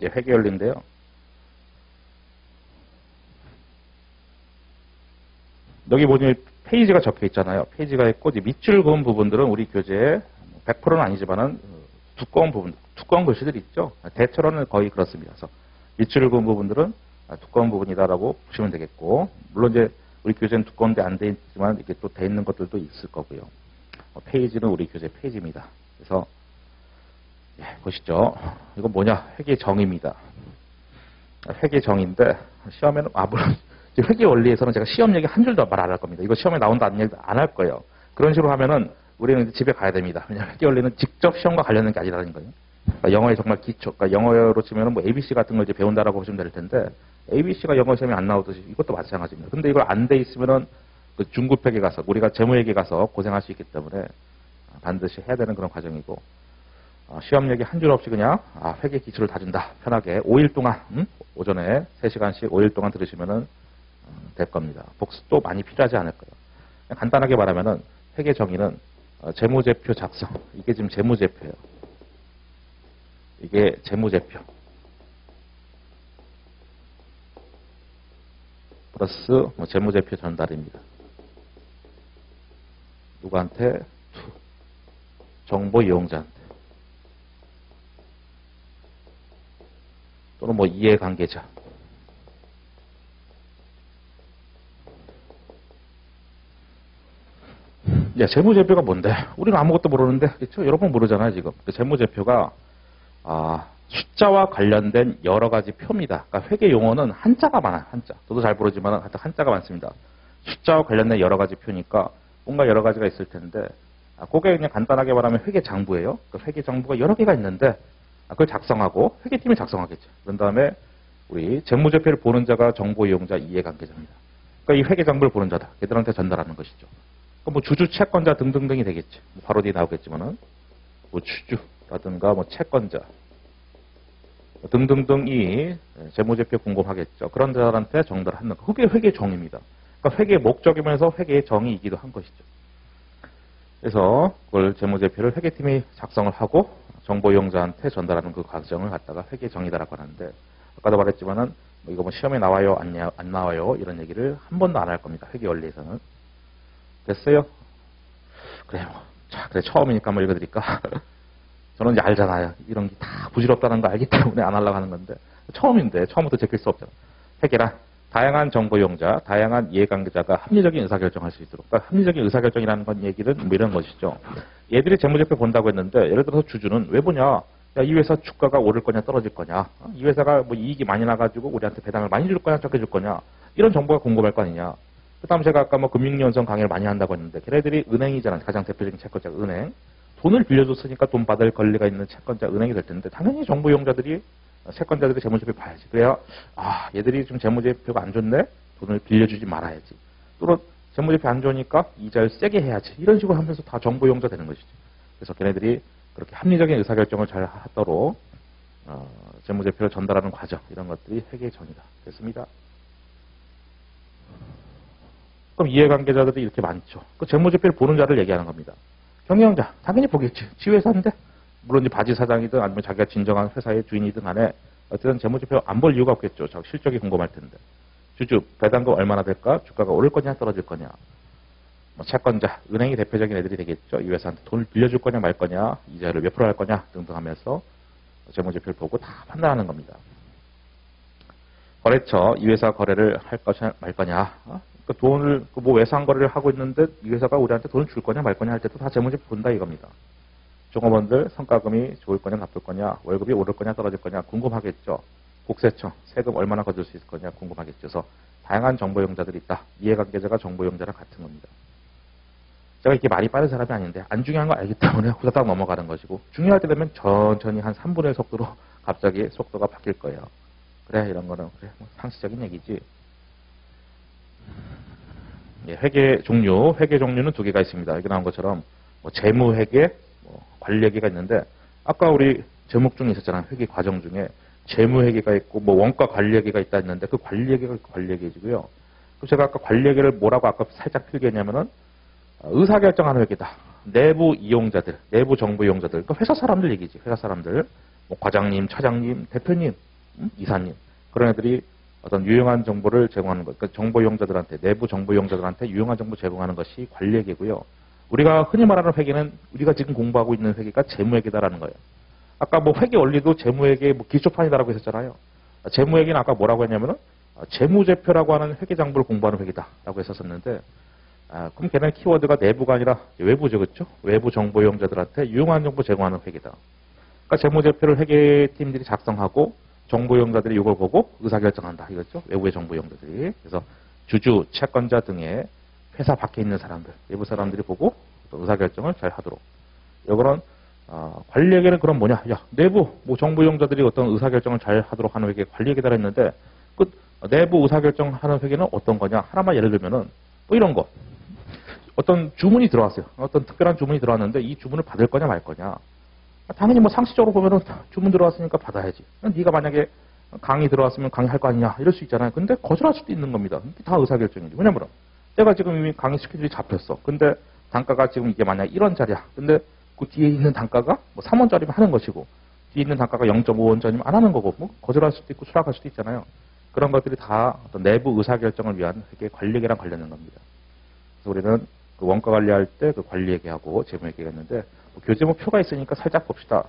이제 회계 원리인데요. 여기 보니 페이지가 적혀 있잖아요. 페이지가 있고 이제 밑줄 그은 부분들은 우리 교재에 100%는 아니지만은 두꺼운 부분, 두꺼운 글씨들이 있죠. 대체로는 거의 그렇습니다. 그래서 밑줄을 그은 부분들은 두꺼운 부분이다라고 보시면 되겠고, 물론 이제 우리 교재는 두꺼운데 안 돼 있지만 이렇게 또 돼 있는 것들도 있을 거고요. 페이지는 우리 교재 페이지입니다. 그래서 보시죠. 이건 뭐냐? 회계 정의입니다. 회계 정의인데 시험에는 물론 회계 원리에서는 제가 시험 얘기 한 줄도 말 안 할 겁니다. 이거 시험에 나온다 안 할 거예요. 그런 식으로 하면은 우리는 집에 가야 됩니다. 왜냐하면 회계 원리는 직접 시험과 관련된 게 아니라는 거예요. 그러니까 영어에 정말 기초, 그러니까 영어로 치면은 뭐 ABC 같은 걸 이제 배운다라고 보시면 될 텐데, ABC가 영어 시험에 안 나오듯이 이것도 마찬가지입니다. 근데 이걸 안 돼 있으면은 그 중급회계 가서, 우리가 재무회계 가서 고생할 수 있기 때문에 반드시 해야 되는 그런 과정이고, 시험 얘기 한 줄 없이 그냥 회계 기초를 다준다. 편하게 5일 동안 오전에 3시간씩 5일 동안 들으시면은 될 겁니다. 복습도 많이 필요하지 않을 거예요. 간단하게 말하면은 회계 정의는 재무제표 작성. 이게 지금 재무제표예요. 이게 재무제표. 플러스 재무제표 전달입니다. 누구한테? 정보 이용자한테. 또는 뭐 이해관계자. 야, 재무제표가 뭔데? 우리는 아무것도 모르는데, 그렇죠? 여러분 모르잖아요, 지금. 재무제표가 숫자와 관련된 여러 가지 표입니다. 그러니까 회계 용어는 한자가 많아요, 한자. 저도 잘 모르지만 하여튼 한자가 많습니다. 숫자와 관련된 여러 가지 표니까 뭔가 여러 가지가 있을 텐데, 그게 그냥 간단하게 말하면 회계 장부예요. 그 회계 장부가 여러 개가 있는데, 그걸 작성하고 회계팀이 작성하겠죠. 그런 다음에 우리 재무제표를 보는 자가 정보 이용자 이해관계자입니다. 그러니까 이 회계 장부를 보는 자다. 걔들한테 전달하는 것이죠. 뭐 주주, 채권자 등등등이 되겠지. 바로 뒤에 나오겠지만은 뭐 주주라든가 뭐 채권자 등등등이 재무제표 궁금하겠죠. 그런 자들한테 전달하는 거. 그게 회계 정의입니다. 그러니까 회계의 목적이면서 회계의 정의이기도 한 것이죠. 그래서 그걸 재무제표를 회계팀이 작성을 하고 정보 이용자한테 전달하는 그 과정을 갖다가 회계 정의다라고 하는데, 아까도 말했지만은 뭐 이거 뭐 시험에 나와요, 안 나와요 이런 얘기를 한 번도 안 할 겁니다. 회계 원리에서는. 됐어요? 그래요. 자, 그래 처음이니까 뭐 읽어드릴까? 저는 이제 알잖아요. 이런 게 다 부질없다는 거 알기 때문에 안 하려고 하는 건데, 처음인데 처음부터 제낄 수 없잖아. 회계란 다양한 정보 이용자, 다양한 이해관계자가 합리적인 의사결정할 수 있도록. 그러니까 합리적인 의사결정이라는 건 얘기는 뭐 이런 것이죠. 얘들이 재무제표 본다고 했는데, 예를 들어서 주주는 왜 보냐? 야, 이 회사 주가가 오를 거냐 떨어질 거냐? 이 회사가 뭐 이익이 많이 나가지고 우리한테 배당을 많이 줄 거냐 적게 줄 거냐? 이런 정보가 궁금할 거 아니냐? 그 다음 제가 아까 뭐 금융연성 강의를 많이 한다고 했는데, 걔네들이 은행이잖아요. 가장 대표적인 채권자가 은행. 돈을 빌려줬으니까 돈 받을 권리가 있는 채권자 은행이 될 텐데, 당연히 정보 이용자들이, 채권자들이 재무제표 봐야지. 그래야 얘들이 좀 재무제표가 안 좋네? 돈을 빌려주지 말아야지. 또는 재무제표 안 좋으니까 이자를 세게 해야지. 이런 식으로 하면서 다 정보 이용자 되는 것이죠. 그래서 걔네들이 그렇게 합리적인 의사결정을 잘 하도록 재무제표를 전달하는 과정, 이런 것들이 회계의 정의다. 됐습니다. 그럼 이해관계자들이 이렇게 많죠. 그 재무제표를 보는 자를 얘기하는 겁니다. 경영자, 당연히 보겠지. 지회사인데. 물론 이제 바지 사장이든 아니면 자기가 진정한 회사의 주인이든 간에 어쨌든 재무제표 안 볼 이유가 없겠죠. 실적이 궁금할 텐데. 주주, 배당금 얼마나 될까? 주가가 오를 거냐 떨어질 거냐? 뭐 채권자, 은행이 대표적인 애들이 되겠죠. 이 회사한테 돈을 빌려줄 거냐 말 거냐? 이자를 몇 프로 할 거냐? 등등 하면서 재무제표를 보고 다 판단하는 겁니다. 거래처, 이 회사 거래를 할 거냐 말 거냐? 그 돈을 뭐 외상 거래를 하고 있는데 이 회사가 우리한테 돈을 줄 거냐 말 거냐 할 때도 다 재무제표 본다 이겁니다. 종업원들 성과금이 좋을 거냐 나쁠 거냐, 월급이 오를 거냐 떨어질 거냐 궁금하겠죠. 국세청 세금 얼마나 거둘 수 있을 거냐 궁금하겠죠. 그래서 다양한 정보 이용자들이 있다. 이해관계자가 정보 이용자랑 같은 겁니다. 제가 이렇게 말이 빠른 사람이 아닌데 안 중요한 거 알기 때문에 후다닥 넘어가는 것이고, 중요할 때 되면 천천히 한 3분의 1 속도로 갑자기 속도가 바뀔 거예요. 그래 이런 거는 그래 뭐 상식적인 얘기지. 회계 종류는 두 개가 있습니다. 여기 나온 것처럼 뭐 재무회계, 뭐 관리회계가 있는데, 아까 우리 제목 중에 있었잖아요. 회계 과정 중에 재무회계가 있고 뭐 원가 관리회계가 있다 했는데, 그 관리회계가 관리회계이고요. 그리고 제가 아까 관리회계를 뭐라고 아까 살짝 필기했냐면은 의사결정하는 회계다. 내부 이용자들, 내부 정보 이용자들, 그러니까 회사 사람들 얘기지. 회사 사람들, 뭐 과장님, 차장님, 대표님, 이사님 그런 애들이 어떤 유용한 정보를 제공하는 것, 그러니까 정보 이용자들한테 내부 정보 이용자들한테 유용한 정보 제공하는 것이 관리회계고요. 우리가 흔히 말하는 회계는 우리가 지금 공부하고 있는 회계가 재무회계다라는 거예요. 아까 뭐 회계 원리도 재무회계 뭐 기초판이다라고 했었잖아요. 재무회계는 아까 뭐라고 했냐면은 재무제표라고 하는 회계장부를 공부하는 회계다라고 했었는데 그럼 걔는 키워드가 내부가 아니라 외부죠, 그렇죠? 외부 정보 이용자들한테 유용한 정보 제공하는 회계다. 그러니까 재무제표를 회계팀들이 작성하고 정보 이용자들이 이걸 보고 의사결정한다, 이거죠? 외부의 정보 이용자들이. 그래서 주주, 채권자 등의 회사 밖에 있는 사람들, 외부 사람들이 보고 의사결정을 잘 하도록. 이거는 관리회계는 그럼 뭐냐? 야, 내부 뭐 정보 이용자들이 어떤 의사결정을 잘 하도록 하는 회계 관리회계다 했는데 그 내부 의사결정하는 회계는 어떤 거냐? 하나만 예를 들면은 뭐 이런 거. 어떤 주문이 들어왔어요. 어떤 특별한 주문이 들어왔는데 이 주문을 받을 거냐 말 거냐. 당연히 뭐 상식적으로 보면은 주문 들어왔으니까 받아야지. 네가 만약에 강의 들어왔으면 강의할 거 아니냐 이럴 수 있잖아요. 근데 거절할 수도 있는 겁니다. 이게 다 의사결정이지. 왜냐면 내가 지금 이미 강의 스케줄이 잡혔어. 근데 단가가 지금 이게 만약 1원짜리야. 근데 그 뒤에 있는 단가가 뭐 3원짜리면 하는 것이고 뒤에 있는 단가가 0.5원짜리면 안 하는 거고 뭐 거절할 수도 있고 수락할 수도 있잖아요. 그런 것들이 다 어떤 내부 의사결정을 위한 회계 관리회계랑 관련된 겁니다. 그래서 우리는 그 원가 관리할 때 그 관리회계하고 재무회계가 있는데 뭐 교재목 표가 있으니까 살짝 봅시다.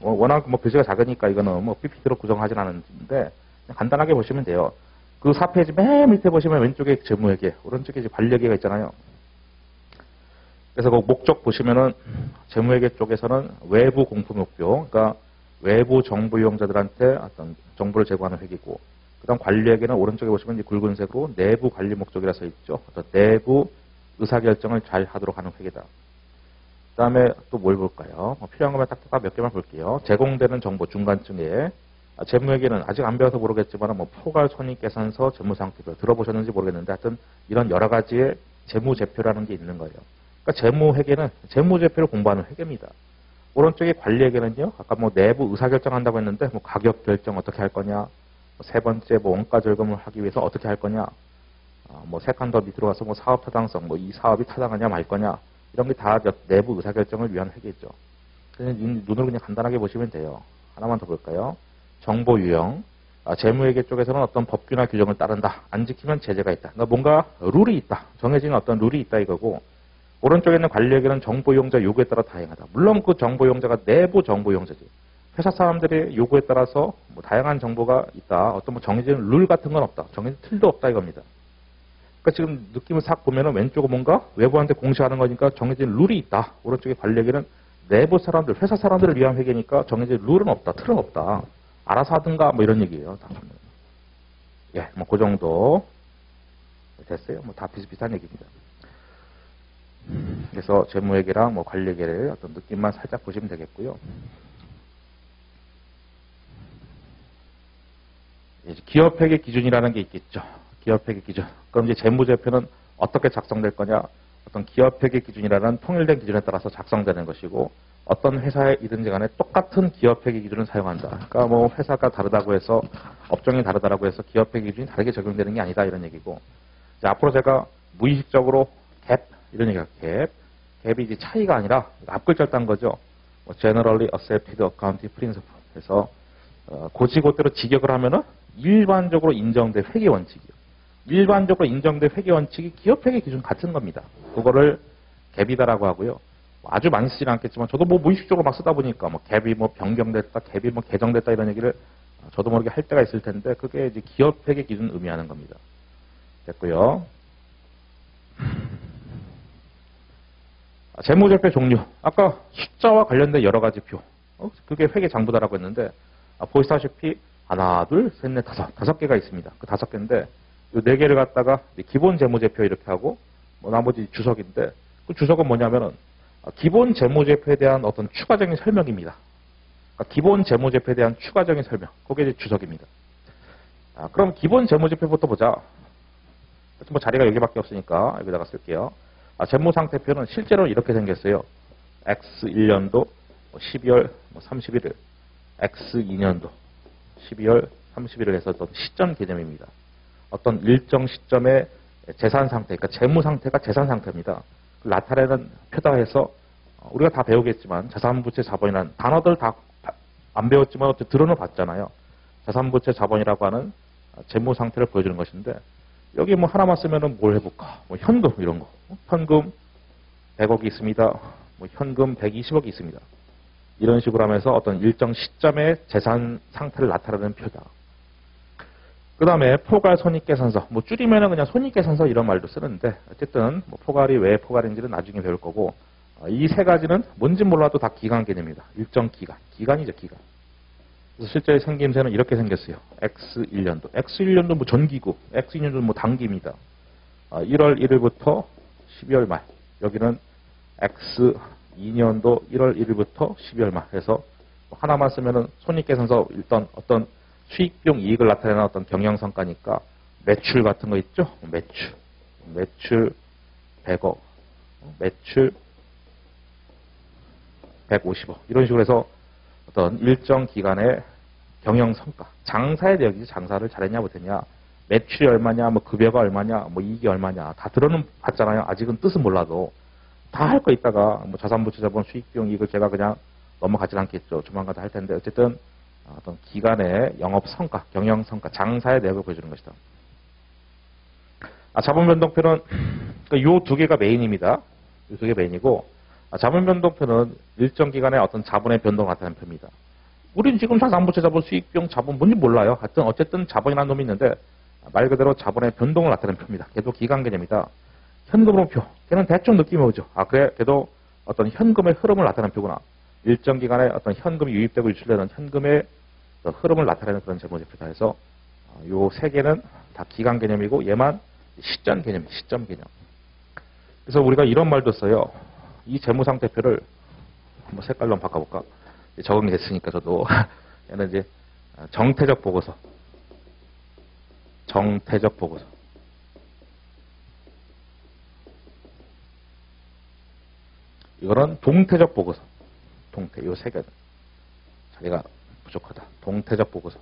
워낙 뭐 교재가 작으니까 이거는 뭐 PPT로 구성하진 않은데 간단하게 보시면 돼요. 그 4페이지 맨 밑에 보시면 왼쪽에 재무회계, 오른쪽에 이제 관리회계가 있잖아요. 그래서 그 목적 보시면은 재무회계 쪽에서는 외부 공포 목표, 그러니까 외부 정보 이용자들한테 어떤 정보를 제공하는 회계고, 그다음 관리회계는 오른쪽에 보시면 이제 굵은색으로 내부 관리 목적이라 써 있죠. 어떤 내부 의사결정을 잘 하도록 하는 회계다. 그다음에 또 뭘 볼까요? 필요한 것만 딱딱 몇 개만 볼게요. 제공되는 정보 중간층에 재무회계는 아직 안 배워서 모르겠지만 뭐 포괄 손익계산서, 재무상태표 들어보셨는지 모르겠는데 하여튼 이런 여러 가지의 재무제표라는 게 있는 거예요. 그러니까 재무회계는 재무제표를 공부하는 회계입니다. 오른쪽에 관리회계는요. 아까 뭐 내부 의사결정한다고 했는데 뭐 가격 결정 어떻게 할 거냐, 세 번째 뭐 원가 절감을 하기 위해서 어떻게 할 거냐, 뭐 세 칸 더 밑으로 가서 뭐 사업 타당성, 뭐 이 사업이 타당하냐 말 거냐, 이런 게 다 내부 의사결정을 위한 회계죠. 그냥 눈으로 그냥 간단하게 보시면 돼요. 하나만 더 볼까요? 정보 유형. 재무회계 쪽에서는 어떤 법규나 규정을 따른다. 안 지키면 제재가 있다. 그러니까 뭔가 룰이 있다. 정해진 어떤 룰이 있다 이거고, 오른쪽에 있는 관리회계는 정보 이용자 요구에 따라 다양하다. 물론 그 정보 이용자가 내부 정보 이용자지. 회사 사람들의 요구에 따라서 뭐 다양한 정보가 있다. 어떤 뭐 정해진 룰 같은 건 없다. 정해진 틀도 없다 이겁니다. 그러니까 지금 느낌을 싹 보면은 왼쪽은 뭔가 외부한테 공시하는 거니까 정해진 룰이 있다. 오른쪽에 관리회계는 내부 사람들, 회사 사람들을 위한 회계니까 정해진 룰은 없다. 틀은 없다. 알아서 하든가 뭐 이런 얘기예요. 예, 뭐 그 정도 됐어요. 뭐 다 비슷비슷한 얘기입니다. 그래서 재무회계랑 뭐 관리회계를 어떤 느낌만 살짝 보시면 되겠고요. 이제 기업회계 기준이라는 게 있겠죠. 기업회계 기준. 그럼 이제 재무제표는 어떻게 작성될 거냐? 어떤 기업회계 기준이라는 통일된 기준에 따라서 작성되는 것이고, 어떤 회사이든지 간에 똑같은 기업회계 기준을 사용한다. 그러니까 뭐 회사가 다르다고 해서 업종이 다르다고 해서 기업회계 기준이 다르게 적용되는 게 아니다 이런 얘기고, 이제 앞으로 제가 무의식적으로 갭 이런 얘기가 갭이 이제 차이가 아니라 앞글자를 딴 거죠. 뭐 Generally Accepted Accounting Principle. 그래서 고지고대로 직역을 하면은 일반적으로 인정된 회계 원칙이요. 일반적으로 인정된 회계 원칙이 기업회계 기준 같은 겁니다. 그거를 갭이다라고 하고요. 아주 많이 쓰지는 않겠지만 저도 뭐 무의식적으로 막 쓰다 보니까 뭐 갭이 뭐 변경됐다, 갭이 뭐 개정됐다 이런 얘기를 저도 모르게 할 때가 있을 텐데 그게 이제 기업회계 기준 의미하는 겁니다. 됐고요. 재무제표 종류. 아까 숫자와 관련된 여러 가지 표. 그게 회계 장부다라고 했는데 보시다시피 하나, 둘, 셋, 넷, 다섯 개가 있습니다. 그 5개인데 이 4개를 갖다가 기본 재무제표 이렇게 하고 뭐 나머지 주석인데 그 주석은 뭐냐면은 기본 재무제표에 대한 어떤 추가적인 설명입니다. 그러니까 기본 재무제표에 대한 추가적인 설명. 그게 이제 주석입니다. 그럼 기본 재무제표부터 보자. 뭐 자리가 여기밖에 없으니까 여기다가 쓸게요. 재무상태표는 실제로는 이렇게 생겼어요. X1년도 12월 31일, X2년도 12월 31일 해서 어떤 시점 개념입니다. 어떤 일정 시점의 재산 상태, 그러니까 재무 상태가 재산 상태입니다. 나타내는 표다 해서 우리가 다 배우겠지만 자산부채 자본이라는 단어들 다 안 배웠지만 어떻게 들어는 봤잖아요. 자산부채 자본이라고 하는 재무 상태를 보여주는 것인데 여기 뭐 하나만 쓰면은 뭘 해볼까? 뭐 현금 이런 거. 현금 100억이 있습니다. 뭐 현금 120억이 있습니다. 이런 식으로 하면서 어떤 일정 시점의 재산 상태를 나타내는 표다. 그 다음에 포괄 손익계산서. 뭐 줄이면은 그냥 손익계산서 이런 말도 쓰는데 어쨌든 뭐 포괄이 왜 포괄인지는 나중에 배울 거고 이 세 가지는 뭔지 몰라도 다 기간 개념입니다. 일정 기간. 기간이죠, 기간. 그래서 실제 생김새는 이렇게 생겼어요. X1년도. X1년도 뭐 전기구. X2년도 뭐 단기입니다. 1월 1일부터 12월 말. 여기는 X2년도 1월 1일부터 12월 말. 해서 하나만 쓰면은 손익계산서 일단 어떤 수익 비용 이익을 나타내는 어떤 경영성과니까 매출 같은 거 있죠? 매출 100억. 매출 150억. 이런 식으로 해서 어떤 일정 기간의 경영성과, 장사의 내역이지 장사를 잘했냐 못했냐, 매출이 얼마냐, 뭐 급여가 얼마냐, 뭐 이익이 얼마냐 다 들어는 봤잖아요. 아직은 뜻은 몰라도 다 할 거 있다가 뭐 자산부채 자본 수익비용 이익을 제가 그냥 넘어가진 않겠죠. 조만간 다 할 텐데 어쨌든 어떤 기간의 영업성과, 경영성과, 장사의 내역을 보여주는 것이다. 자본변동표는 요 두 개가 메인입니다. 요 두 개 메인이고 자본변동표는 일정 기간의 어떤 자본의 변동을 나타내는 표입니다. 우린 지금 자산부채 자본 수익비용 자본 뭔지 몰라요. 하여튼 어쨌든 자본이라는 놈이 있는데 말 그대로 자본의 변동을 나타내는 표입니다. 걔도 기간 개념이다. 현금으로 표. 걔는 대충 느낌이 오죠. 그래 걔도 어떤 현금의 흐름을 나타내는 표구나. 일정 기간에 어떤 현금이 유입되고 유출되는 현금의 흐름을 나타내는 그런 재무제표다 해서 요 세 개는 다 기간 개념이고 얘만 시점 개념, 시점 개념. 그래서 우리가 이런 말도 써요. 이 재무상태표를 한번 색깔로 한번 바꿔볼까? 적응이 됐으니까 저도 얘는 이제 정태적 보고서. 정태적 보고서. 이거는 동태적 보고서. 동태, 요 세 개는. 자리가 부족하다. 동태적 보고서.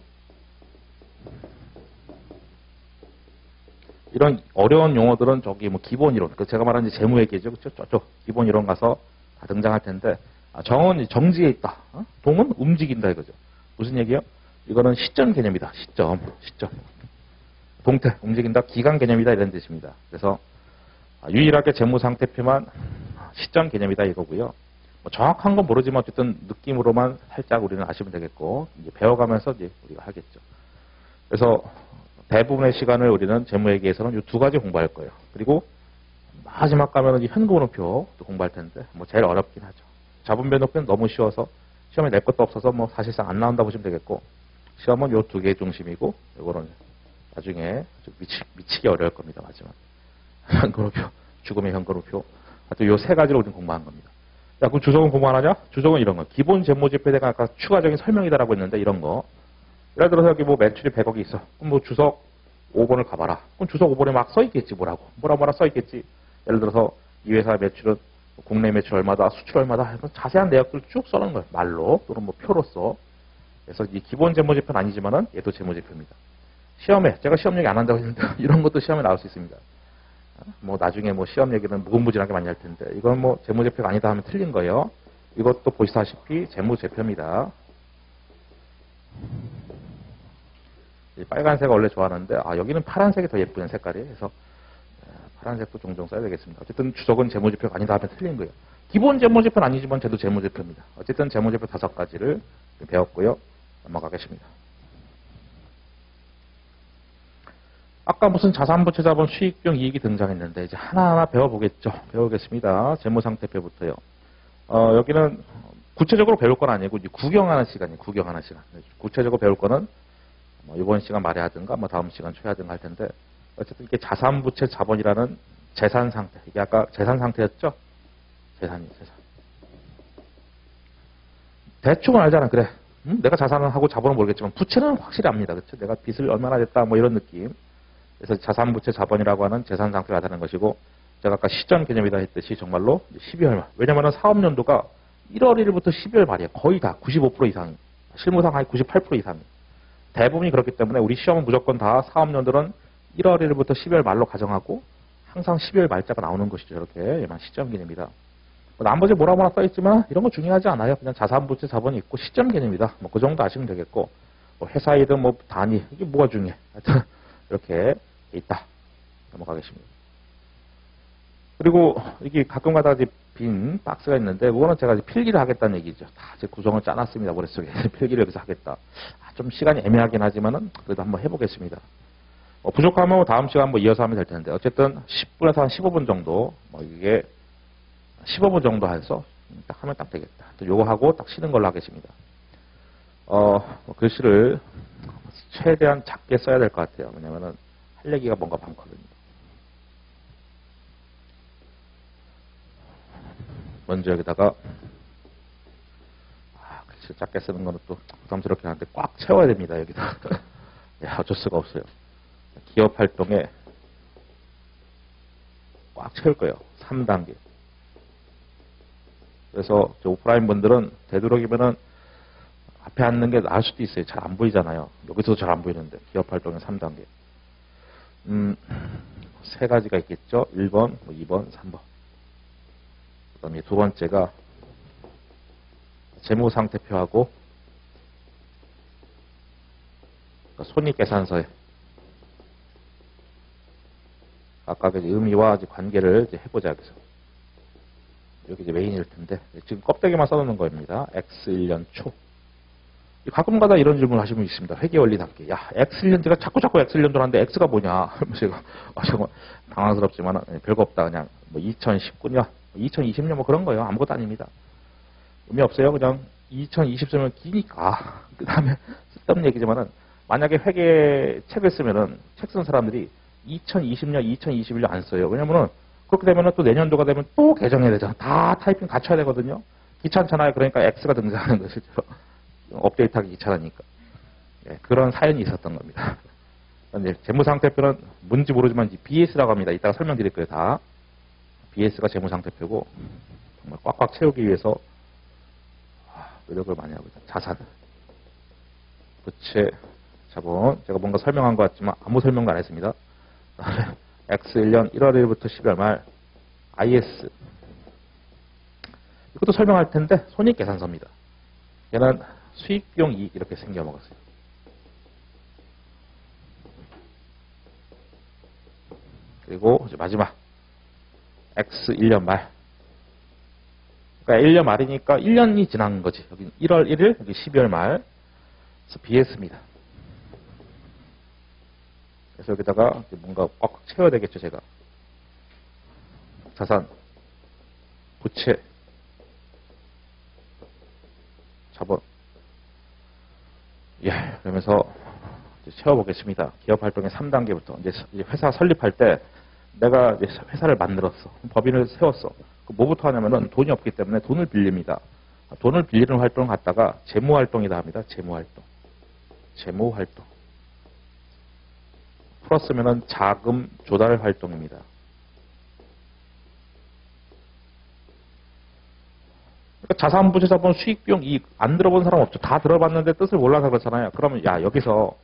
이런 어려운 용어들은 저기 뭐 기본 이론, 제가 말한 이제 재무 얘기죠. 그쵸? 저쪽 기본 이론 가서 다 등장할 텐데, 정은 정지에 있다. 동은 움직인다 이거죠. 무슨 얘기요? 이거는 시점 개념이다. 시점. 동태, 움직인다. 기간 개념이다. 이런 뜻입니다. 그래서 유일하게 재무 상태표만 시점 개념이다 이거고요. 뭐 정확한 건 모르지만 어쨌든 느낌으로만 살짝 우리는 아시면 되겠고, 이제 배워가면서 이제 우리가 하겠죠. 그래서 대부분의 시간을 우리는 재무회계에서는 이 두 가지 공부할 거예요. 그리고 마지막 가면은 현금흐름표 공부할 텐데, 뭐 제일 어렵긴 하죠. 자본변동표는 너무 쉬워서 시험에 낼 것도 없어서 뭐 사실상 안 나온다 보시면 되겠고, 시험은 이 두 개 중심이고, 이거는 나중에 미치게 어려울 겁니다. 마지막 현금흐름표, 죽음의 현금흐름표, 하여튼 이 세 가지를 우리는 공부한 겁니다. 자, 그럼 주석은 공부 안 하냐? 주석은 이런 거. 기본 재무제표에 대한 아까 추가적인 설명이다라고 했는데 이런 거. 예를 들어서 여기 뭐 매출이 100억이 있어. 그럼 뭐 주석 5번을 가봐라. 그럼 주석 5번에 막 써있겠지, 뭐라고. 뭐라 써있겠지. 예를 들어서 이 회사의 매출은 국내 매출 얼마다, 수출 얼마다 해서 자세한 내역들 쭉 써놓은 거예요. 말로 또는 뭐 표로써. 그래서 이 기본 재무제표는 아니지만은 얘도 재무제표입니다. 시험에, 제가 시험 얘기 안 한다고 했는데 이런 것도 시험에 나올 수 있습니다. 뭐 나중에 뭐 시험 얘기는 무궁무진하게 많이 할 텐데 이건 뭐 재무제표가 아니다 하면 틀린 거예요. 이것도 보시다시피 재무제표입니다. 빨간색을 원래 좋아하는데 여기는 파란색이 더 예쁜 색깔이에요. 그래서 파란색도 종종 써야 되겠습니다. 어쨌든 주석은 재무제표가 아니다 하면 틀린 거예요. 기본 재무제표는 아니지만 쟤도 재무제표입니다. 어쨌든 재무제표 5가지를 배웠고요. 넘어가겠습니다. 아까 무슨 자산부채 자본 수익비용 이익이 등장했는데 이제 하나하나 배워보겠죠. 배우겠습니다. 재무상태표부터요. 여기는 구체적으로 배울 건 아니고 구경하는 시간이에요. 구경하는 시간. 구체적으로 배울 거는 뭐 이번 시간 말에 하든가 뭐 다음 시간 초에 하든가 할 텐데 어쨌든 이게 자산부채 자본이라는 재산 상태. 이게 아까 재산 상태였죠? 재산. 대충은 알잖아. 그래. 내가 자산을 하고 자본은 모르겠지만 부채는 확실히 압니다. 그렇죠? 내가 빚을 얼마나 냈다 뭐 이런 느낌. 그래서 자산부채 자본이라고 하는 재산 상태를 나타내는 것이고 제가 아까 시점 개념이다 했듯이 정말로 12월 말. 왜냐면은 사업연도가 1월 1일부터 12월 말이에요. 거의 다 95% 이상이. 실무상 한 98% 이상이. 대부분이 그렇기 때문에 우리 시험은 무조건 다 사업연도는 1월 1일부터 12월 말로 가정하고 항상 12월 말자가 나오는 것이죠. 저렇게 얘만 시점 개념이다. 나머지 뭐라 써있지만 이런 거 중요하지 않아요. 그냥 자산부채 자본이 있고 시점 개념이다. 뭐 그 정도 아시면 되겠고, 뭐 회사이든 뭐 단위, 이게 뭐가 중요해. 하여튼 이렇게 있다. 넘어가겠습니다. 그리고 이게 가끔 가다가 빈 박스가 있는데, 그거는 제가 필기를 하겠다는 얘기죠. 다 제 구성을 짜놨습니다. 머릿속에. 필기를 여기서 하겠다. 좀 시간이 애매하긴 하지만은 그래도 한번 해보겠습니다. 부족하면 다음 시간 뭐 이어서 하면 될 텐데, 어쨌든 10분에서 한 15분 정도, 뭐 이게 15분 정도 해서 딱 하면 딱 되겠다. 또 요거 하고 딱 쉬는 걸로 하겠습니다. 글씨를 최대한 작게 써야 될 것 같아요. 왜냐면은 할 얘기가 뭔가 많거든요. 먼저 여기다가 글씨 작게 쓰는 거는 또 부담스럽긴 한데 꽉 채워야 됩니다. 여기다. 어쩔 수가 없어요. 기업 활동에 꽉 채울 거예요. 3단계. 그래서 오프라인 분들은 되도록이면은 앞에 앉는 게 나을 수도 있어요. 잘 안 보이잖아요. 여기서도 잘 안 보이는데. 기업 활동의 3단계. 세 가지가 있겠죠. 1번, 2번, 3번. 그 다음에 두 번째가 재무상태표하고 손익계산서에 아까 의미와 관계를 해보자. 여기서. 여기 이제 메인일 텐데, 지금 껍데기만 써놓는 겁니다. X1년 초. 가끔가다 이런 질문을 하시는 분이 있습니다. 회계원리 단계. 야, X1년제가 자꾸 X1년도를 하는데 X가 뭐냐? 제가 정말 당황스럽지만 별거 없다. 그냥 뭐 2019년, 2020년 뭐 그런 거예요. 아무것도 아닙니다. 의미 없어요. 그냥 2020년은 기니까. 그 다음에 쓸데없는 얘기지만은 만약에 회계 책을 쓰면은 책 쓴 사람들이 2020년, 2021년 안 써요. 왜냐면은 그렇게 되면은 또 내년도가 되면 또 개정해야 되잖아. 다 타이핑 갖춰야 되거든요. 귀찮잖아요. 그러니까 X가 등장하는 거 실제로. 업데이트하기 귀찮으니까. 네, 그런 사연이 있었던 겁니다. 재무상태표는 뭔지 모르지만 BS라고 합니다. 이따가 설명드릴 거예요. 다. BS가 재무상태표고 정말 꽉꽉 채우기 위해서 노력을 많이 하고 있다. 자산, 부채, 자본. 제가 뭔가 설명한 것 같지만 아무 설명도 안 했습니다. X1년 1월 1일부터 12월 말 IS. 이것도 설명할 텐데 손익계산서입니다. 얘는 수익비용 이익 이렇게 생겨 먹었어요. 그리고 이제 마지막 X 1년 말. 그러니까 1년 말이니까 1년이 지난 거지. 여기 1월 1일, 여기 12월 말. 그래서 BS입니다. 그래서 여기다가 뭔가 꽉 채워야 되겠죠, 제가. 자산, 부채, 자본. 예, 그러면서 채워보겠습니다. 기업 활동의 3단계부터. 이제 회사 설립할 때 내가 이제 회사를 만들었어. 법인을 세웠어. 뭐부터 하냐면은 돈이 없기 때문에 돈을 빌립니다. 돈을 빌리는 활동을 갖다가 재무활동이다 합니다. 재무활동. 재무활동. 풀었으면은 자금 조달 활동입니다. 그러니까 자산, 부채, 자본, 수익, 비용, 이익 안 들어본 사람 없죠. 다 들어봤는데 뜻을 몰라서 그렇잖아요. 그러면 야 여기서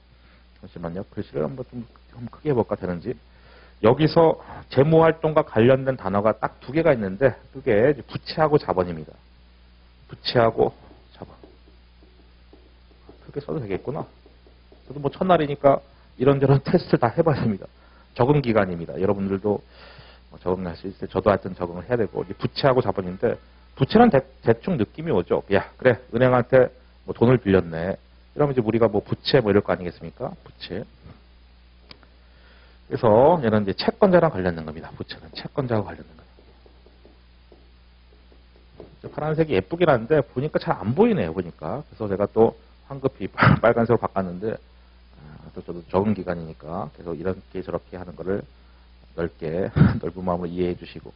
잠시만요. 글씨를 한번 좀 크게 해볼까 되는지. 여기서 재무활동과 관련된 단어가 딱 두 개가 있는데 그게 부채하고 자본입니다. 부채하고 자본. 그렇게 써도 되겠구나. 저도 뭐 첫날이니까 이런저런 테스트를 다 해봐야 됩니다. 적응 기간입니다. 여러분들도 적응할 수 있을 때 저도 하여튼 적응을 해야 되고 부채하고 자본인데 부채는 대충 느낌이 오죠. 야 그래 은행한테 뭐 돈을 빌렸네. 이러면 이제 우리가 뭐 부채 뭐 이럴 거 아니겠습니까? 부채. 그래서 얘는 이제 채권자랑 관련된 겁니다. 부채는 채권자와 관련된 거예요. 파란색이 예쁘긴 한데 보니까 잘 안 보이네요. 보니까. 그래서 제가 또 황급히 빨간색으로 바꿨는데 또 저도 적응 기간이니까 계속 이렇게 저렇게 하는 거를 넓게 넓은 마음으로 이해해 주시고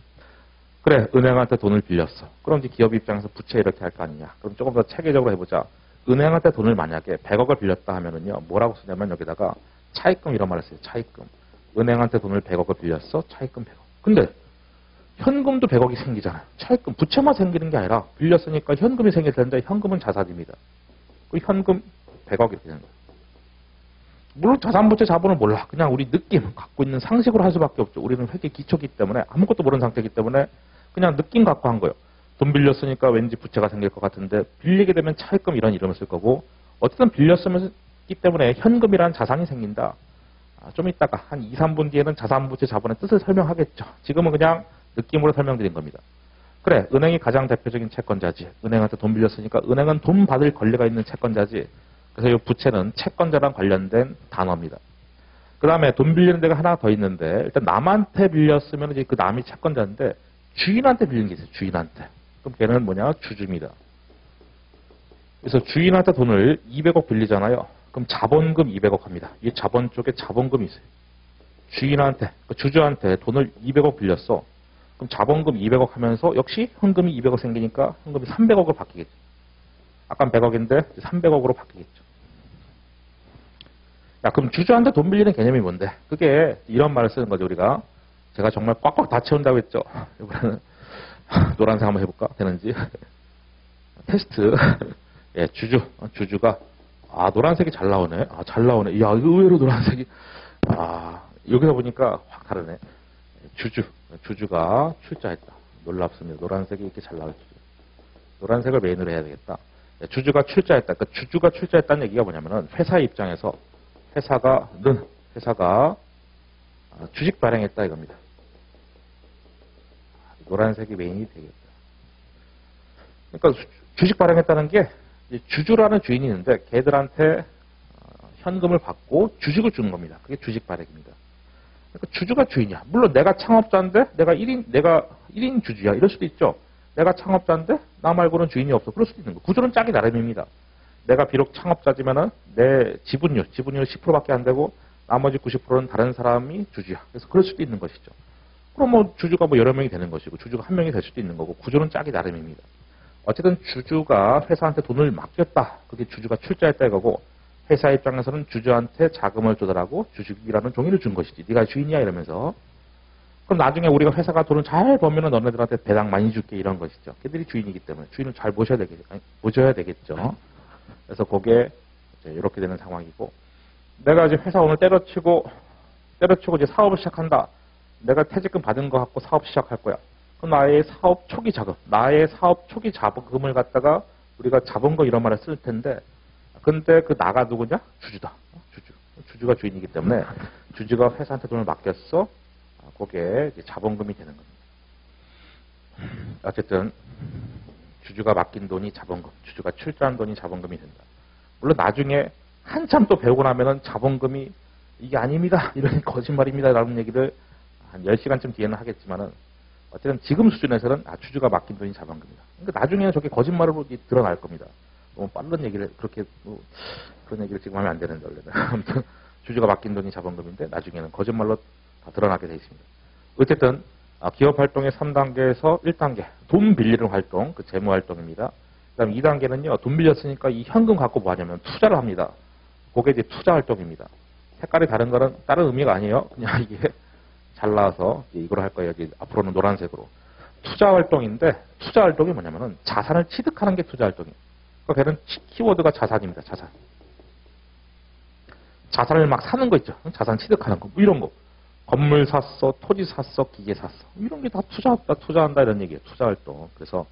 그래 은행한테 돈을 빌렸어. 그럼 이제 기업 입장에서 부채 이렇게 할 거 아니냐. 그럼 조금 더 체계적으로 해보자. 은행한테 돈을 만약에 100억을 빌렸다 하면은요 뭐라고 쓰냐면 여기다가 차입금 이런 말을 써요. 차입금. 은행한테 돈을 100억을 빌렸어. 차입금 100억. 근데 현금도 100억이 생기잖아요. 차입금 부채만 생기는 게 아니라 빌렸으니까 현금이 생길 텐데 현금은 자산입니다. 그 현금 100억 이렇게 되는 거예요. 물론 자산부채 자본을 몰라. 그냥 우리 느낌 갖고 있는 상식으로 할 수밖에 없죠. 우리는 회계 기초기 때문에 아무것도 모르는 상태이기 때문에 그냥 느낌 갖고 한 거예요. 돈 빌렸으니까 왠지 부채가 생길 것 같은데 빌리게 되면 차입금 이런 이름을 쓸 거고 어쨌든 빌렸기 때문에 현금이라는 자산이 생긴다. 좀 이따가 한 2, 3분 뒤에는 자산부채 자본의 뜻을 설명하겠죠. 지금은 그냥 느낌으로 설명드린 겁니다. 그래, 은행이 가장 대표적인 채권자지. 은행한테 돈 빌렸으니까 은행은 돈 받을 권리가 있는 채권자지. 그래서 이 부채는 채권자랑 관련된 단어입니다. 그 다음에 돈 빌리는 데가 하나 더 있는데 일단 남한테 빌렸으면 이제 그 남이 채권자인데 주인한테 빌린 게 있어요. 주인한테. 그럼 걔는 뭐냐? 주주입니다. 그래서 주인한테 돈을 200억 빌리잖아요. 그럼 자본금 200억 합니다. 이 자본 쪽에 자본금이 있어요. 주인한테, 주주한테 돈을 200억 빌렸어. 그럼 자본금 200억 하면서 역시 현금이 200억 생기니까 현금이 300억으로 바뀌겠죠. 아까 100억인데 300억으로 바뀌겠죠. 야, 그럼 주주한테 돈 빌리는 개념이 뭔데? 그게 이런 말을 쓰는 거죠, 우리가. 제가 정말 꽉꽉 다 채운다고 했죠. 이번에는 노란색 한번 해볼까? 되는지. 테스트. 예, 주주가. 노란색이 잘 나오네. 잘 나오네. 야, 의외로 노란색이. 여기서 보니까 확 다르네. 주주가 출자했다. 놀랍습니다. 노란색이 이렇게 잘 나올 줄. 노란색을 메인으로 해야 되겠다. 주주가 출자했다. 그러니까 주주가 출자했다는 얘기가 뭐냐면은 회사의 입장에서 회사가 주식 발행했다 이겁니다. 노란색이 메인이 되겠다. 그러니까 주식 발행했다는 게 주주라는 주인이 있는데 걔들한테 현금을 받고 주식을 주는 겁니다. 그게 주식 발행입니다. 그러니까 주주가 주인이야. 물론 내가 창업자인데 내가 1인 주주야. 이럴 수도 있죠. 내가 창업자인데 나 말고는 주인이 없어. 그럴 수도 있는 거. 구조는 짜기 나름입니다. 내가 비록 창업자지만은 내 지분율 10%밖에 안 되고 나머지 90%는 다른 사람이 주주야. 그래서 그럴 수도 있는 것이죠. 그럼 뭐 주주가 뭐 여러 명이 되는 것이고 주주가 한 명이 될 수도 있는 거고 구조는 짜기 나름입니다. 어쨌든 주주가 회사한테 돈을 맡겼다. 그게 주주가 출자했다 이거고 회사 입장에서는 주주한테 자금을 조달하고 주식이라는 종이를 준 것이지. 네가 주인이야 이러면서. 그럼 나중에 우리가 회사가 돈을 잘 벌면은 너네들한테 배당 많이 줄게 이런 것이죠. 걔들이 주인이기 때문에 주인을 잘 모셔야 되겠죠. 그래서 그게 이렇게 되는 상황이고 내가 이제 회사 오늘 때려치고 이제 사업을 시작한다. 내가 퇴직금 받은 거 갖고 사업 시작할 거야. 그럼 나의 사업 초기 자금을 갖다가 우리가 자본금 이런 말을 쓸 텐데 근데 그 나가 누구냐? 주주다. 주주가 주인이기 때문에 주주가 회사한테 돈을 맡겼어. 그게 이제 자본금이 되는 겁니다. 어쨌든 주주가 맡긴 돈이 자본금, 주주가 출자한 돈이 자본금이 된다. 물론 나중에 한참 또 배우고 나면은 자본금이 이게 아닙니다. 이런 거짓말입니다. 라는 얘기를 한 10시간쯤 뒤에는 하겠지만은 어쨌든 지금 수준에서는 주주가 맡긴 돈이 자본금이다. 그러니까 나중에는 저게 거짓말로 드러날 겁니다. 너무 빠른 얘기를 그런 얘기를 지금 하면 안 되는데 원래는. 아무튼 주주가 맡긴 돈이 자본금인데 나중에는 거짓말로 다 드러나게 되어 있습니다. 어쨌든 기업 활동의 3단계에서 1단계 돈 빌리는 활동, 그 재무 활동입니다. 그다음 2단계는요. 돈 빌렸으니까 이 현금 갖고 뭐 하냐면 투자를 합니다. 그게 이제 투자 활동입니다. 색깔이 다른 거는 다른 의미가 아니에요. 그냥 이게 잘 나와서 이걸 할 거예요. 이제 앞으로는 노란색으로. 투자 활동인데 투자 활동이 뭐냐면은 자산을 취득하는 게 투자 활동이에요. 그러니까 걔는 키워드가 자산입니다. 자산을 막 사는 거 있죠. 자산 취득하는 거. 뭐 이런 거. 건물 샀어, 토지 샀어, 기계 샀어. 이런 게 다 투자한다 이런 얘기예요. 투자 활동. 그래서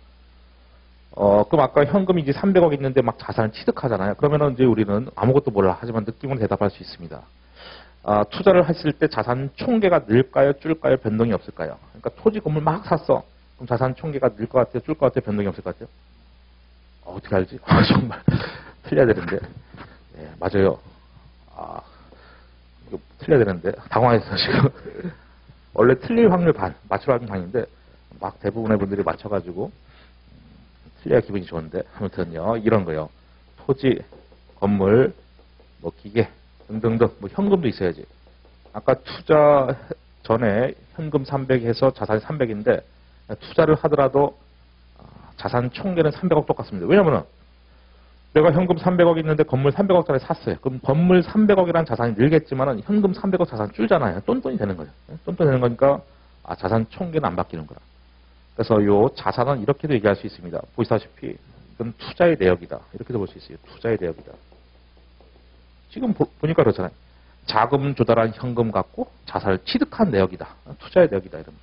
그럼 아까 현금이 이제 300억 있는데 막 자산을 취득하잖아요. 그러면은 이제 우리는 아무것도 몰라. 하지만 느낌으로 대답할 수 있습니다. 투자를 했을 때 자산 총계가 늘까요, 줄까요, 변동이 없을까요? 그러니까 토지 건물 막 샀어. 그럼 자산 총계가 늘 것 같아요, 줄 것 같아요, 변동이 없을 것 같아요? 어떻게 알지? 정말 틀려야 되는데. 네, 맞아요. 이거 틀려야 되는데 당황했어 지금. 원래 틀릴 확률 반, 맞출 확률 반인데 막 대부분의 분들이 맞춰가지고 틀려야 기분이 좋은데 아무튼요 이런 거요. 토지, 건물, 뭐 기계 등등등 뭐 현금도 있어야지. 아까 투자 전에 현금 300 해서 자산이 300인데 투자를 하더라도 자산 총계는 300억 똑같습니다. 왜냐면은 내가 현금 300억 있는데 건물 300억짜리 샀어요. 그럼 건물 300억이라는 자산이 늘겠지만은 현금 300억 자산 줄잖아요. 똔똔이 되는 거죠. 똔똔이 되는 거니까 자산 총계는 안 바뀌는 거라. 그래서 요 자산은 이렇게도 얘기할 수 있습니다. 보시다시피 이건 투자의 내역이다. 이렇게도 볼 수 있어요. 투자의 내역이다. 지금 보니까 그렇잖아요. 자금 조달한 현금 갖고 자산을 취득한 내역이다. 투자의 내역이다. 이러면.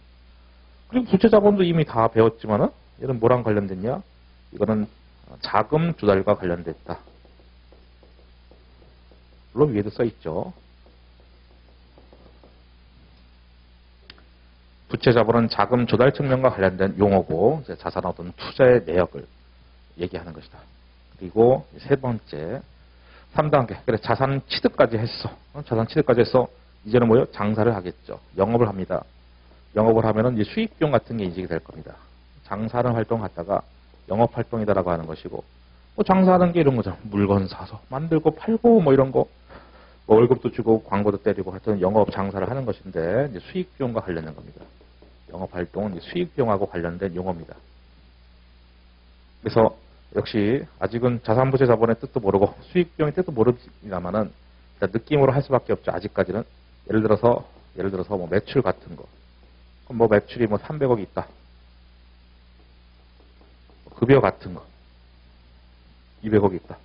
그리고 부채 자본도 이미 다 배웠지만은 이건 뭐랑 관련됐냐? 이거는 자금 조달과 관련됐다. 물론 위에도 써있죠. 부채 자본은 자금 조달 측면과 관련된 용어고 자산 어떤 투자의 내역을 얘기하는 것이다. 그리고 세 번째 3단계. 그래 자산 취득까지 했어. 자산 취득까지 해서 이제는 뭐요? 장사를 하겠죠. 영업을 합니다. 영업을 하면은 이제 수익 비용 같은 게 인식이 될 겁니다. 장사하는 활동 갖다가 영업 활동이다라고 하는 것이고, 뭐 장사하는 게 이런 거죠. 물건 사서 만들고 팔고 뭐 이런 거, 뭐 월급도 주고 광고도 때리고 하여튼 영업 장사를 하는 것인데 이제 수익 비용과 관련된 겁니다. 영업 활동은 이제 수익 비용하고 관련된 용어입니다. 그래서 역시 아직은 자산부채 자본의 뜻도 모르고 수익 비용의 뜻도 모릅니다만은 느낌으로 할 수밖에 없죠. 아직까지는 예를 들어서 뭐 매출 같은 거. 그럼 뭐 매출이 뭐 300억이 있다. 급여 같은 거 200억이 있다.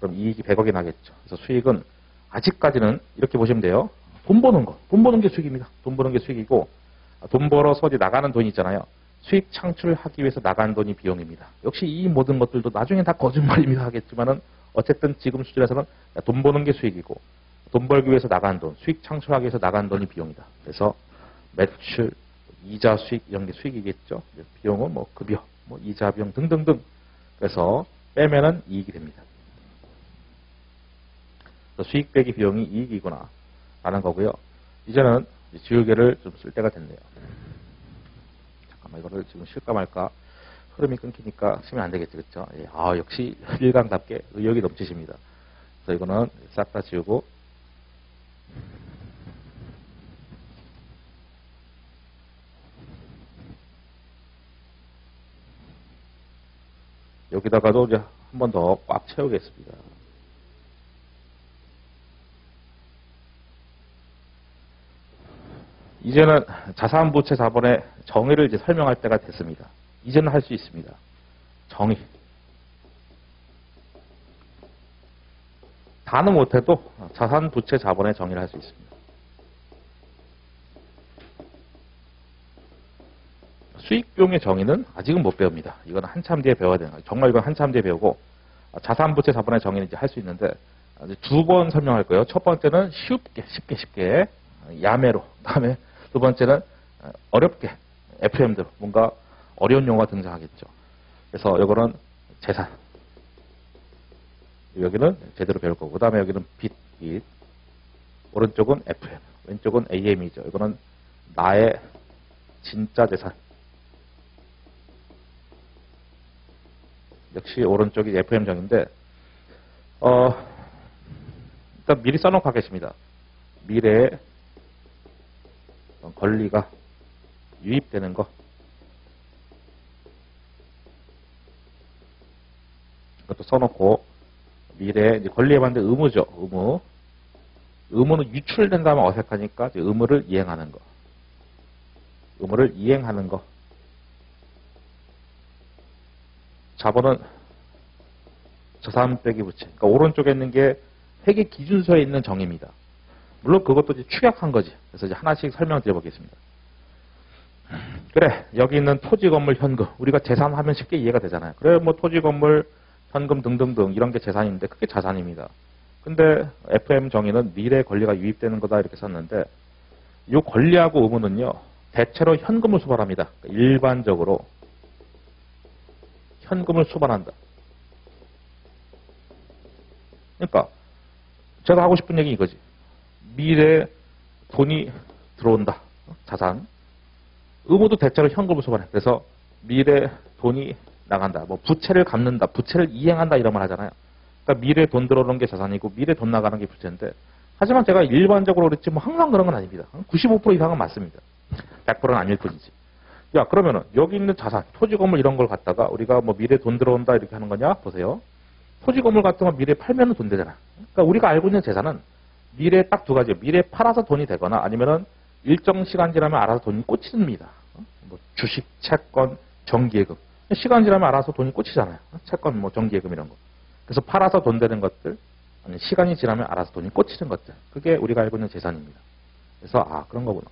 그럼 이익이 100억이 나겠죠. 그래서 수익은 아직까지는 이렇게 보시면 돼요. 돈 버는 거. 돈 버는 게 수익입니다. 돈 버는 게 수익이고 돈 벌어서 어디 나가는 돈이 있잖아요. 수익 창출하기 위해서 나간 돈이 비용입니다. 역시 이 모든 것들도 나중에 다 거짓말입니다 하겠지만은 어쨌든 지금 수준에서는 돈 버는 게 수익이고 돈 벌기 위해서 나간 돈, 수익 창출하기 위해서 나간 돈이 비용이다. 그래서 매출, 이자 수익 이런 게 수익이겠죠. 비용은 뭐 급여, 뭐 이자 비용 등등등. 그래서 빼면은 이익이 됩니다. 수익 빼기 비용이 이익이구나 라는 거고요. 이제는 지우개를 좀 쓸 때가 됐네요. 잠깐만 이거를 지금 쉴까 말까 흐름이 끊기니까 쓰면 안 되겠죠. 그렇죠? 예, 역시 일강답게 의욕이 넘치십니다. 그래서 이거는 싹 다 지우고 여기다가도 이제 한 번 더 꽉 채우겠습니다. 이제는 자산부채 자본의 정의를 이제 설명할 때가 됐습니다. 이제는 할 수 있습니다. 정의. 다는 못해도 자산부채 자본의 정의를 할 수 있습니다. 수익비용의 정의는 아직은 못 배웁니다. 이건 한참 뒤에 배워야 되는 거예요. 정말 이건 한참 뒤에 배우고 자산부채 자본의 정의는 이제 할 수 있는데 두 번 설명할 거예요. 첫 번째는 쉽게 야매로. 다음에 두 번째는 어렵게 FM대로 뭔가 어려운 용어가 등장하겠죠. 그래서 이거는 재산. 여기는 제대로 배울 거고 그 다음에 여기는 빚. 오른쪽은 FM. 왼쪽은 AM이죠. 이거는 나의 진짜 재산. 역시 오른쪽이 FM정인데 일단 미리 써놓고 하겠습니다. 미래에 권리가 유입되는 거. 이것도 써놓고 미래에 이제 권리에 반대 의무죠. 의무는 유출된다면 어색하니까 이제 의무를 이행하는 거. 의무를 이행하는 거. 자본은 자산 빼기 부채. 그러니까 오른쪽에 있는 게 회계 기준서에 있는 정의입니다. 물론 그것도 이제 축약한 거지. 그래서 이제 하나씩 설명드려 보겠습니다. 그래, 여기 있는 토지, 건물, 현금. 우리가 재산하면 쉽게 이해가 되잖아요. 그래, 뭐 토지, 건물, 현금 등등등 이런 게 재산인데 그게 자산입니다. 근데 FM 정의는 미래 권리가 유입되는 거다 이렇게 썼는데 이 권리하고 의무는요. 대체로 현금을 수반합니다. 일반적으로 현금을 수반한다. 그러니까 제가 하고 싶은 얘기 이거지. 미래에 돈이 들어온다. 자산. 의무도 대체로 현금을 수반해. 그래서 미래에 돈이 나간다. 뭐 부채를 갚는다. 부채를 이행한다 이런 말 하잖아요. 그러니까 미래에 돈 들어오는 게 자산이고 미래에 돈 나가는 게 부채인데 하지만 제가 일반적으로 그랬지 뭐 항상 그런 건 아닙니다. 95% 이상은 맞습니다. 100%는 아닐 뿐이지. 야 그러면은 여기 있는 자산, 토지 건물 이런 걸 갖다가 우리가 뭐 미래에 돈 들어온다 이렇게 하는 거냐? 보세요. 토지 건물 같은 거 미래에 팔면은 돈 되잖아. 그러니까 우리가 알고 있는 재산은 미래에 딱 두 가지예요. 미래에 팔아서 돈이 되거나 아니면은 일정 시간 지나면 알아서 돈이 꽂힙니다. 뭐 주식, 채권, 정기예금. 시간 지나면 알아서 돈이 꽂히잖아요. 채권, 뭐 정기예금 이런 거. 그래서 팔아서 돈 되는 것들, 아니 시간이 지나면 알아서 돈이 꽂히는 것들. 그게 우리가 알고 있는 재산입니다. 그래서 그런 거구나.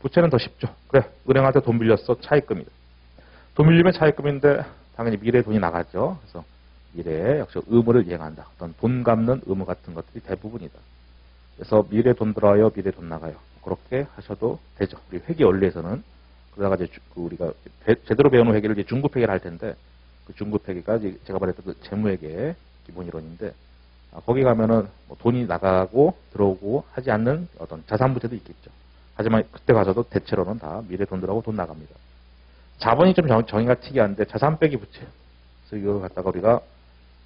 부채는 더 쉽죠. 그래, 은행한테 돈 빌렸어. 차입금이다. 돈 빌리면 차입금인데 당연히 미래에 돈이 나가죠. 그래서 미래에 역시 의무를 이행한다. 어떤 돈 갚는 의무 같은 것들이 대부분이다. 그래서 미래 돈 들어와요, 미래 돈 나가요. 그렇게 하셔도 되죠. 우리 회계 원리에서는. 그러다가 이제 우리가 제대로 배우는 회계를 이제 중급 회계를 할 텐데, 그 중급 회계가 제가 말했던 그 재무회계의 기본 이론인데, 거기 가면은 뭐 돈이 나가고 들어오고 하지 않는 어떤 자산 부채도 있겠죠. 하지만 그때 가서도 대체로는 다 미래 돈 들어가고 돈 나갑니다. 자본이 좀 정의가 특이한데 자산 빼기 부채. 그래서 이걸 갖다가 우리가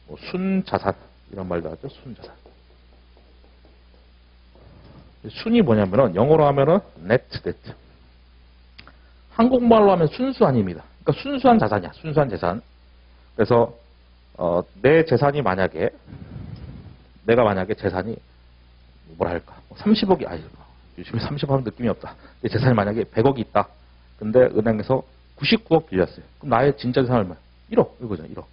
뭐 순자산 이런 말도 하죠. 순자산. 순이 뭐냐면은 영어로 하면은 net debt. 한국말로 하면 순수한입니다. 그러니까 순수한 자산이야. 순수한 재산. 그래서 내 재산이 만약에 내가 만약에 재산이 뭐랄까 30억이 아니 요즘에 30억 하면 느낌이 없다. 내 재산이 만약에 100억이 있다. 근데 은행에서 99억 빌렸어요. 그럼 나의 진짜 재산 얼마야? 1억 이거죠. 1억.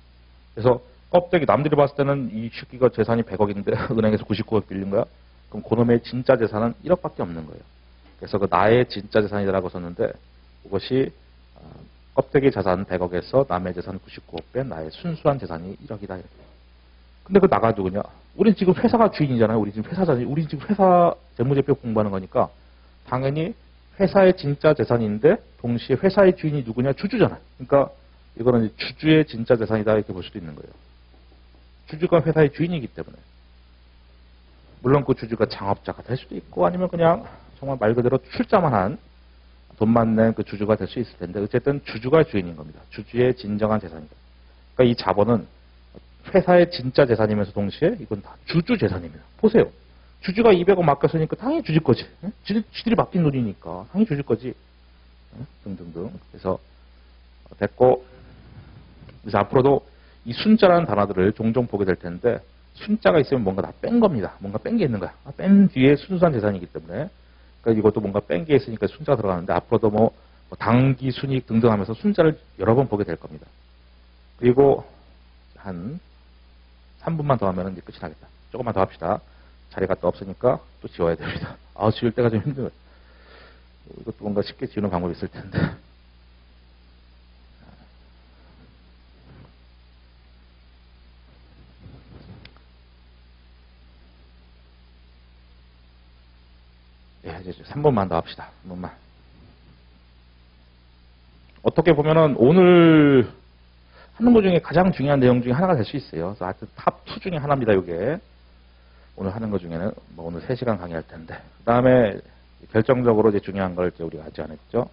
그래서 껍데기 남들이 봤을 때는 이 새끼가 재산이 100억인데 은행에서 99억 빌린 거야. 그럼 그놈의 진짜 재산은 1억밖에 없는 거예요. 그래서 그 나의 진짜 재산이라고 썼는데 그것이 껍데기 자산 100억에서 남의 재산 99억 뺀 나의 순수한 재산이 1억이다. 이렇게. 근데 그 나가 누구냐? 우린 지금 회사가 주인이잖아요. 우리 지금 회사잖아요. 우리 지금 회사 재무제표 공부하는 거니까 당연히 회사의 진짜 재산인데 동시에 회사의 주인이 누구냐? 주주잖아요. 그러니까 이거는 주주의 진짜 재산이다 이렇게 볼 수도 있는 거예요. 주주가 회사의 주인이기 때문에. 물론 그 주주가 창업자가 될 수도 있고 아니면 그냥 정말 말 그대로 출자만 한 돈만 낸 그 주주가 될 수 있을 텐데 어쨌든 주주가 주인인 겁니다. 주주의 진정한 재산이다. 그러니까 이 자본은 회사의 진짜 재산이면서 동시에 이건 다 주주 재산입니다. 보세요. 주주가 200억 맡겼으니까 당연히 주질 거지. 지들이 맡긴 돈이니까 당연히 주질 거지. 등등등. 그래서 됐고 그래서 앞으로도 이 순자라는 단어들을 종종 보게 될 텐데 순자가 있으면 뭔가 다 뺀 겁니다. 뭔가 뺀 게 있는 거야. 뺀 뒤에 순수한 재산이기 때문에 그러니까 이것도 뭔가 뺀 게 있으니까 순자가 들어가는데 앞으로도 뭐 당기, 순이익 등등 하면서 순자를 여러 번 보게 될 겁니다. 그리고 한 3분만 더 하면 이제 끝이 나겠다. 조금만 더 합시다. 자리가 또 없으니까 또 지워야 됩니다. 지울 때가 좀 힘들어요. 이것도 뭔가 쉽게 지우는 방법이 있을 텐데. 이제 3번만 더 합시다. 3번만. 어떻게 보면은 오늘 하는 것 중에 가장 중요한 내용 중에 하나가 될 수 있어요. 그래서 하여튼 탑2 중에 하나입니다, 이게. 오늘 하는 것 중에는, 뭐 오늘 3시간 강의할 텐데. 그 다음에 결정적으로 이제 중요한 걸 이제 우리가 하지 않았죠.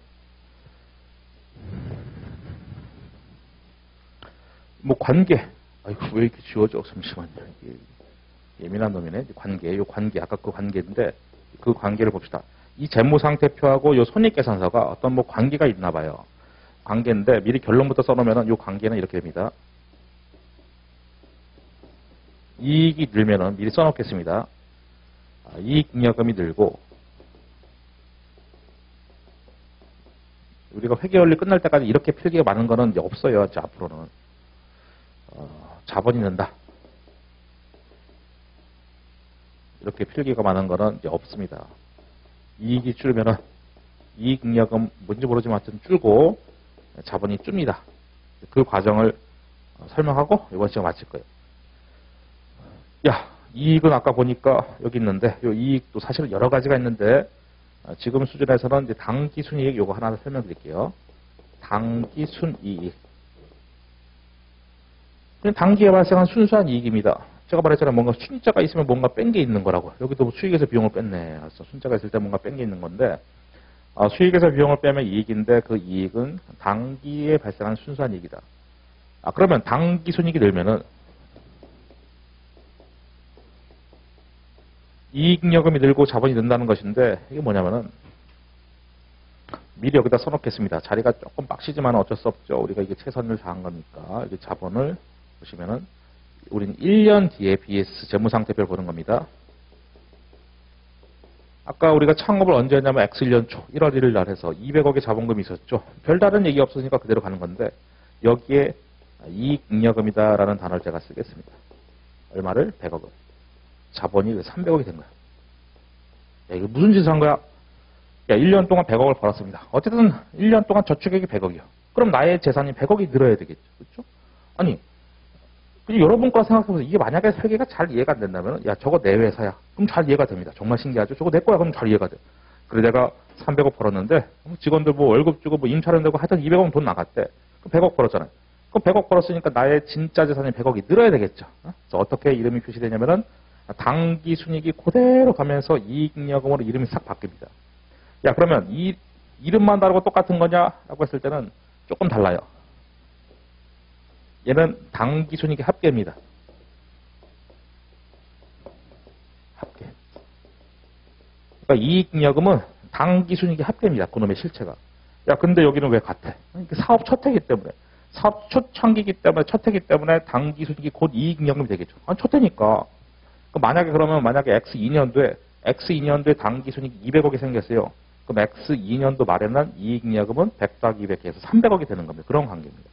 뭐 관계. 아이고, 왜 이렇게 지워져? 잠시만요. 예민한 놈이네. 관계. 요 관계. 아까 그 관계인데, 그 관계를 봅시다. 이 재무상태표하고 요 손익계산서가 어떤 뭐 관계가 있나 봐요. 관계인데 미리 결론부터 써놓으면 이 관계는 이렇게 됩니다. 이익이 늘면은 미리 써놓겠습니다. 이익잉여금이 늘고 우리가 회계원리 끝날 때까지 이렇게 필기가 많은 거는 이제 없어요. 이제 앞으로는 자본이 는다. 이렇게 필기가 많은 거는 이제 없습니다. 이익이 줄면은 이익잉여금 뭔지 모르지만 하여튼 줄고 자본이 줍니다. 그 과정을 설명하고 이번 시간 마칠 거예요. 이익은 아까 보니까 여기 있는데 이 이익도 사실은 여러 가지가 있는데 지금 수준에서는 이제 당기순이익 요거 하나 설명드릴게요. 당기순이익. 그냥 당기에 발생한 순수한 이익입니다. 제가 말했잖아요. 뭔가 순자가 있으면 뭔가 뺀 게 있는 거라고. 여기도 수익에서 비용을 뺐네. 그래서 순자가 있을 때 뭔가 뺀 게 있는 건데 수익에서 비용을 빼면 이익인데 그 이익은 당기에 발생한 순수한 이익이다. 그러면 당기 순이익이 늘면은 이익잉여금이 늘고 자본이 는다는 것인데 이게 뭐냐면은 미리 여기다 써놓겠습니다. 자리가 조금 빡시지만 어쩔 수 없죠. 우리가 이게 최선을 다한 거니까 여기 자본을 보시면은 우린 1년 뒤에 BS 재무상태표를 보는 겁니다. 아까 우리가 창업을 언제 했냐면 X1년 초 1월 1일 날 해서 200억의 자본금이 있었죠. 별다른 얘기 없으니까 그대로 가는 건데 여기에 이익잉여금이다라는 단어를 제가 쓰겠습니다. 얼마를? 100억을. 자본이 300억이 된 거야. 이거 무슨 짓을 한 거야? 1년 동안 100억을 벌었습니다. 어쨌든 1년 동안 저축액이 100억이요. 그럼 나의 재산이 100억이 늘어야 되겠죠. 그렇죠? 아니, 여러분 거 생각해보세요. 이게 만약에 회계가 잘 이해가 안 된다면, 야, 저거 내 회사야. 그럼 잘 이해가 됩니다. 정말 신기하죠? 저거 내 거야. 그럼 잘 이해가 돼. 그래, 내가 300억 벌었는데, 직원들 뭐 월급 주고 뭐 임차료 내고 하여튼 200억 돈 나갔대. 그럼 100억 벌었잖아요. 그럼 100억 벌었으니까 나의 진짜 재산이 100억이 늘어야 되겠죠. 그래서 어떻게 이름이 표시되냐면은, 당기 순이익이 그대로 가면서 이익잉여금으로 이름이 싹 바뀝니다. 야, 그러면 이 이름만 다르고 똑같은 거냐라고 했을 때는 조금 달라요. 얘는 당기 순이익의 합계입니다. 합계. 그러니까 이익잉여금은 당기 순이익의 합계입니다. 그놈의 실체가. 야, 근데 여기는 왜 같아? 사업 첫 해기 때문에. 사업 초창기이기 때문에, 첫 해기 때문에 당기 순이익이 곧 이익잉여금이 되겠죠. 아니, 첫 해니까. 만약에 X2년도에 당기 순이익이 200억이 생겼어요. 그럼 X2년도 말에는 이익잉여금은 100 더하기 200해서 300억이 되는 겁니다. 그런 관계입니다.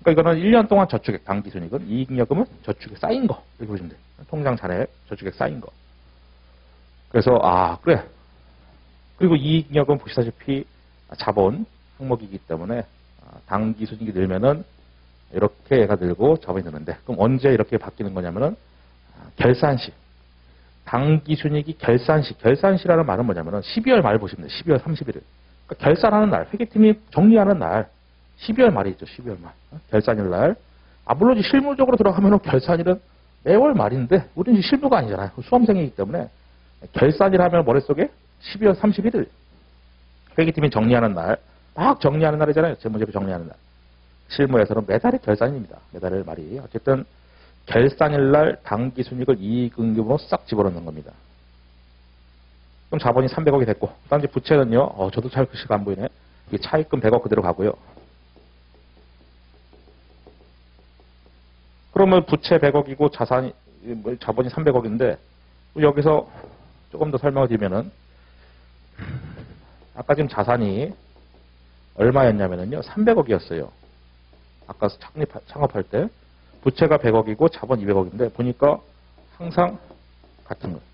그러니까 이거는 1년 동안 저축액, 당기 순이익은 이익잉여금은 저축액 쌓인 거. 이렇게 보시면 돼요. 통장 잔액, 저축액 쌓인 거. 그래서, 그래. 그리고 이익잉여금 보시다시피 자본 항목이기 때문에 당기 순이익이 늘면은 이렇게 얘가 늘고 자본이 느는데, 그럼 언제 이렇게 바뀌는 거냐면은 결산시. 당기 순이익이 결산시. 결산시라는 말은 뭐냐면은 12월 말 보시면 돼요. 12월 31일. 그러니까 결산하는 날, 회계팀이 정리하는 날. 12월 말이 있죠. 12월 말. 결산일 날. 물론 이제 실무적으로 들어가면은 결산일은 매월 말인데, 우리는 실무가 아니잖아요. 수험생이기 때문에. 결산일 하면 머릿속에 12월 31일. 회계팀이 정리하는 날. 막 정리하는 날이잖아요. 재무제표 정리하는 날. 실무에서는 매달이 결산입니다. 매달의 말이. 어쨌든, 결산일 날 당기 순이익을 이익잉여금으로 싹 집어넣는 겁니다. 그럼 자본이 300억이 됐고, 그 다음 이제 부채는요, 저도 잘 글씨가 안 보이네. 이게 차입금 100억 그대로 가고요. 그러면 부채 100억이고 자본이 300억인데, 여기서 조금 더 설명을 드리면은, 아까 지금 자산이 얼마였냐면요, 300억이었어요. 아까 창업할 때. 부채가 100억이고 자본 200억인데 보니까 항상 같은 거예요.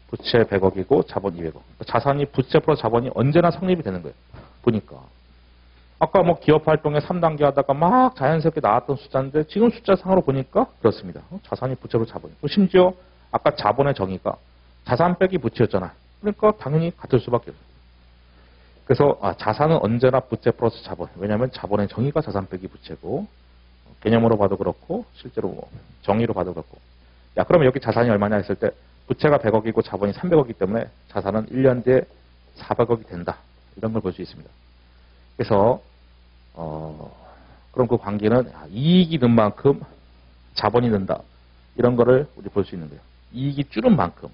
부채 100억이고 자본 200억. 자산이 부채 플러스 자본이 언제나 성립이 되는 거예요. 보니까. 아까 뭐 기업 활동에 3단계 하다가 막 자연스럽게 나왔던 숫자인데 지금 숫자상으로 보니까 그렇습니다. 자산이 부채 플러스 자본이. 심지어 아까 자본의 정의가 자산 빼기 부채였잖아요. 그러니까 당연히 같을 수밖에 없어요. 그래서 자산은 언제나 부채 플러스 자본. 왜냐하면 자본의 정의가 자산 빼기 부채고 개념으로 봐도 그렇고 실제로 정의로 봐도 그렇고. 야, 그러면 여기 자산이 얼마냐 했을 때 부채가 100억이고 자본이 300억이기 때문에 자산은 1년 뒤에 400억이 된다. 이런 걸 볼 수 있습니다. 그래서 그럼 그 관계는 이익이 는 만큼 자본이 는다. 이런 거를 우리 볼 수 있는 거예요. 이익이 줄은 만큼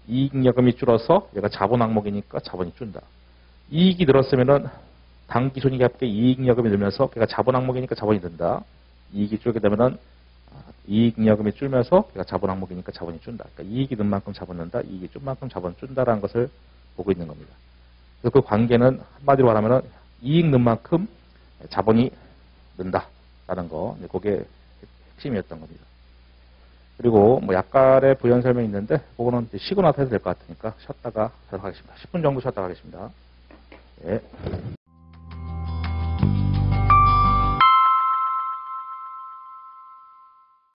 이익잉여금이 줄어서 얘가 자본 항목이니까 자본이 준다. 이익이 늘었으면은 당기 순이익에 합계 이익잉여금이 늘면서 걔가 자본 항목이니까 자본이 든다. 이익이 줄게 되면은 이익잉여금이 줄면서 걔가 자본 항목이니까 자본이 준다. 그러니까 이익이 는 만큼 자본 는다. 이익이 준 만큼 자본 준다라는 것을 보고 있는 겁니다. 그래서 그 관계는 한마디로 말하면은 이익 는 만큼 자본이 는다라는 거. 그게 핵심이었던 겁니다. 그리고 뭐 약간의 부연 설명이 있는데 그거는 쉬고 나서 해도 될 것 같으니까 쉬었다가 하도록 하겠습니다. 10분 정도 쉬었다가 하겠습니다. 예.